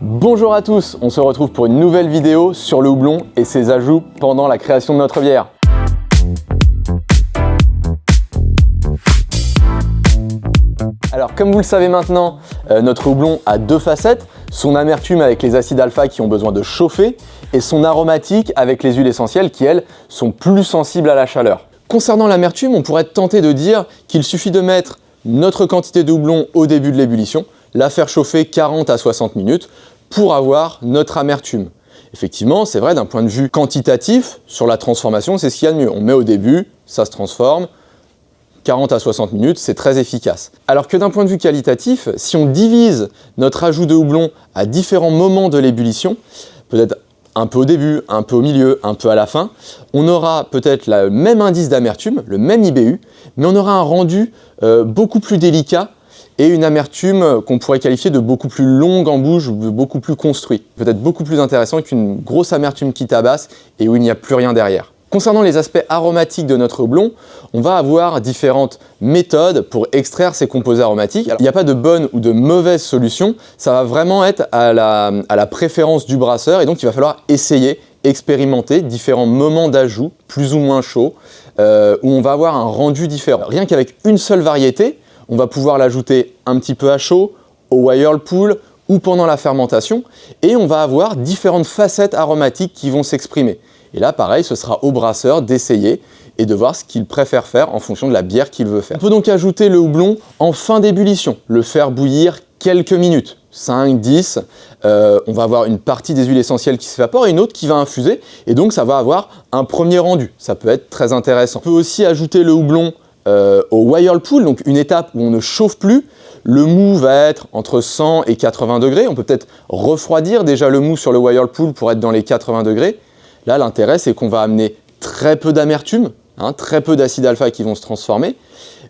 Bonjour à tous, on se retrouve pour une nouvelle vidéo sur le houblon et ses ajouts pendant la création de notre bière. Alors comme vous le savez maintenant, notre houblon a deux facettes, son amertume avec les acides alpha qui ont besoin de chauffer et son aromatique avec les huiles essentielles qui elles sont plus sensibles à la chaleur. Concernant l'amertume, on pourrait être tenté de dire qu'il suffit de mettre notre quantité de houblon au début de l'ébullition, la faire chauffer 40 à 60 minutes pour avoir notre amertume. Effectivement, c'est vrai d'un point de vue quantitatif, sur la transformation, c'est ce qu'il y a de mieux. On met au début, ça se transforme, 40 à 60 minutes, c'est très efficace. Alors que d'un point de vue qualitatif, si on divise notre ajout de houblon à différents moments de l'ébullition, peut-être un peu au début, un peu au milieu, un peu à la fin, on aura peut-être le même indice d'amertume, le même IBU, mais on aura un rendu beaucoup plus délicat et une amertume qu'on pourrait qualifier de beaucoup plus longue en bouche, ou de beaucoup plus construit. Peut-être beaucoup plus intéressant qu'une grosse amertume qui tabasse et où il n'y a plus rien derrière. Concernant les aspects aromatiques de notre houblon, on va avoir différentes méthodes pour extraire ces composés aromatiques. Alors, il n'y a pas de bonne ou de mauvaise solution, ça va vraiment être à la préférence du brasseur et donc il va falloir essayer, expérimenter différents moments d'ajout, plus ou moins chauds, où on va avoir un rendu différent. Rien qu'avec une seule variété, on va pouvoir l'ajouter un petit peu à chaud, au whirlpool ou pendant la fermentation et on va avoir différentes facettes aromatiques qui vont s'exprimer. Et là, pareil, ce sera au brasseur d'essayer et de voir ce qu'il préfère faire en fonction de la bière qu'il veut faire. On peut donc ajouter le houblon en fin d'ébullition, le faire bouillir quelques minutes, 5, 10. On va avoir une partie des huiles essentielles qui s'évaporent et une autre qui va infuser. Et donc, ça va avoir un premier rendu. Ça peut être très intéressant. On peut aussi ajouter le houblon au whirlpool, donc une étape où on ne chauffe plus. Le mou va être entre 100 et 80 degrés. On peut peut-être refroidir déjà le mou sur le whirlpool pour être dans les 80 degrés. Là, l'intérêt, c'est qu'on va amener très peu d'amertume, très peu d'acides alpha qui vont se transformer,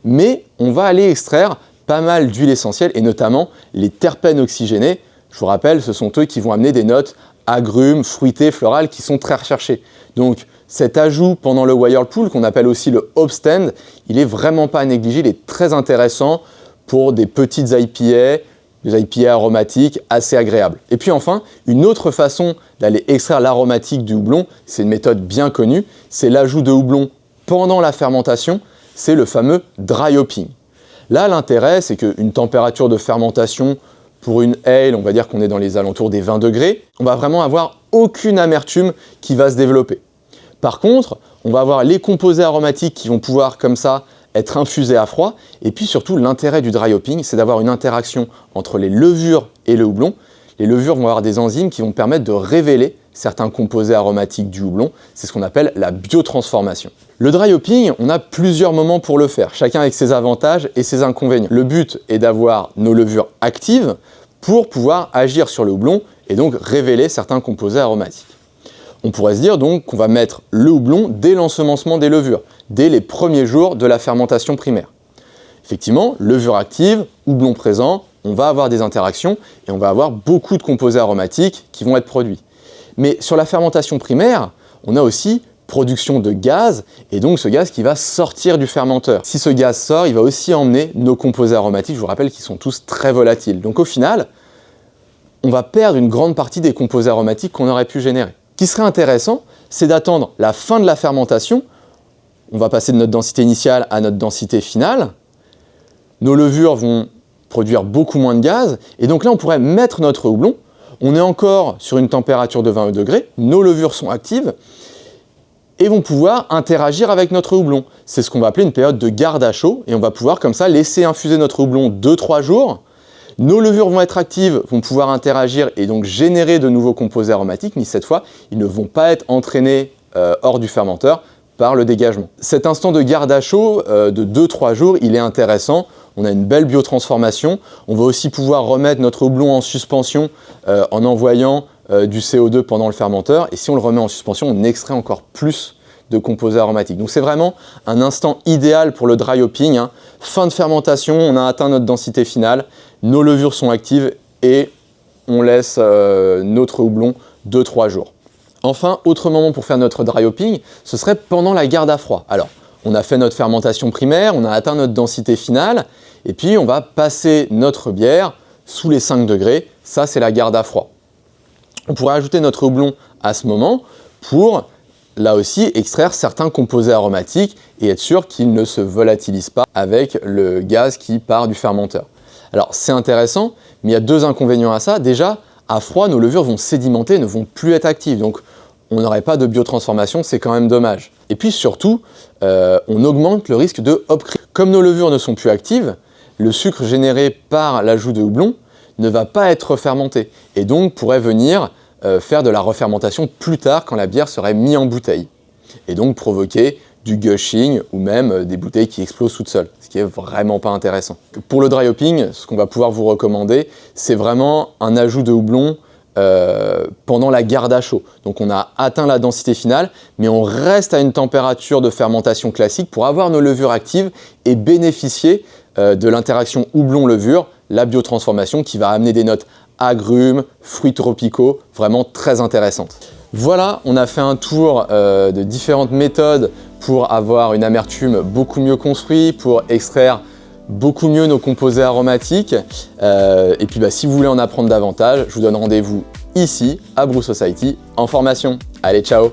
mais on va aller extraire pas mal d'huiles essentielles et notamment les terpènes oxygénés. Je vous rappelle, ce sont eux qui vont amener des notes agrumes, fruitées, florales qui sont très recherchées. Donc, cet ajout pendant le whirlpool, qu'on appelle aussi le hop stand, il n'est vraiment pas à négliger, il est très intéressant pour des petites IPA, des IPA aromatiques assez agréables. Et puis enfin, une autre façon d'aller extraire l'aromatique du houblon, c'est une méthode bien connue, c'est l'ajout de houblon pendant la fermentation, c'est le fameux dry hopping. Là, l'intérêt, c'est qu'une température de fermentation pour une ale, on va dire qu'on est dans les alentours des 20 degrés, on va vraiment avoir aucune amertume qui va se développer. Par contre, on va avoir les composés aromatiques qui vont pouvoir comme ça être infusés à froid. Et puis surtout, l'intérêt du dry hopping, c'est d'avoir une interaction entre les levures et le houblon. Les levures vont avoir des enzymes qui vont permettre de révéler certains composés aromatiques du houblon. C'est ce qu'on appelle la biotransformation. Le dry hopping, on a plusieurs moments pour le faire, chacun avec ses avantages et ses inconvénients. Le but est d'avoir nos levures actives pour pouvoir agir sur le houblon et donc révéler certains composés aromatiques. On pourrait se dire donc qu'on va mettre le houblon dès l'ensemencement des levures, dès les premiers jours de la fermentation primaire. Effectivement, levure active, houblon présent, on va avoir des interactions et on va avoir beaucoup de composés aromatiques qui vont être produits. Mais sur la fermentation primaire, on a aussi production de gaz et donc ce gaz qui va sortir du fermenteur. Si ce gaz sort, il va aussi emmener nos composés aromatiques, je vous rappelle qu'ils sont tous très volatiles. Donc au final, on va perdre une grande partie des composés aromatiques qu'on aurait pu générer. Ce qui serait intéressant, c'est d'attendre la fin de la fermentation. On va passer de notre densité initiale à notre densité finale. Nos levures vont produire beaucoup moins de gaz. Et donc là, on pourrait mettre notre houblon. On est encore sur une température de 20 degrés. Nos levures sont actives et vont pouvoir interagir avec notre houblon. C'est ce qu'on va appeler une période de garde à chaud. Et on va pouvoir comme ça laisser infuser notre houblon 2-3 jours. Nos levures vont être actives, vont pouvoir interagir et donc générer de nouveaux composés aromatiques, mais cette fois, ils ne vont pas être entraînés hors du fermenteur par le dégagement. Cet instant de garde à chaud de 2-3 jours, il est intéressant. On a une belle biotransformation. On va aussi pouvoir remettre notre houblon en suspension en envoyant du CO2 pendant le fermenteur. Et si on le remet en suspension, on extrait encore plus de composés aromatiques. Donc c'est vraiment un instant idéal pour le dry hopping. Fin de fermentation, on a atteint notre densité finale, nos levures sont actives et on laisse notre houblon 2-3 jours. Enfin, autre moment pour faire notre dry hopping, ce serait pendant la garde à froid. Alors, on a fait notre fermentation primaire, on a atteint notre densité finale, et puis on va passer notre bière sous les 5 degrés, ça c'est la garde à froid. On pourrait ajouter notre houblon à ce moment pour, là aussi, extraire certains composés aromatiques et être sûr qu'ils ne se volatilisent pas avec le gaz qui part du fermenteur. Alors c'est intéressant, mais il y a 2 inconvénients à ça. Déjà, à froid, nos levures vont sédimenter, ne vont plus être actives. Donc on n'aurait pas de biotransformation, c'est quand même dommage. Et puis surtout, on augmente le risque de hop creep. Comme nos levures ne sont plus actives, le sucre généré par l'ajout de houblon ne va pas être fermenté et donc pourrait venir faire de la refermentation plus tard quand la bière serait mise en bouteille et donc provoquer du gushing ou même des bouteilles qui explosent toutes seules, ce qui est vraiment pas intéressant. Pour le dry hopping, ce qu'on va pouvoir vous recommander, c'est vraiment un ajout de houblon pendant la garde à chaud. Donc on a atteint la densité finale, mais on reste à une température de fermentation classique pour avoir nos levures actives et bénéficier de l'interaction houblon-levure, la biotransformation qui va amener des notes agrumes, fruits tropicaux, vraiment très intéressantes. Voilà, on a fait un tour de différentes méthodes pour avoir une amertume beaucoup mieux construite, pour extraire beaucoup mieux nos composés aromatiques. Et puis si vous voulez en apprendre davantage, je vous donne rendez-vous ici à Brew Society en formation. Allez, ciao!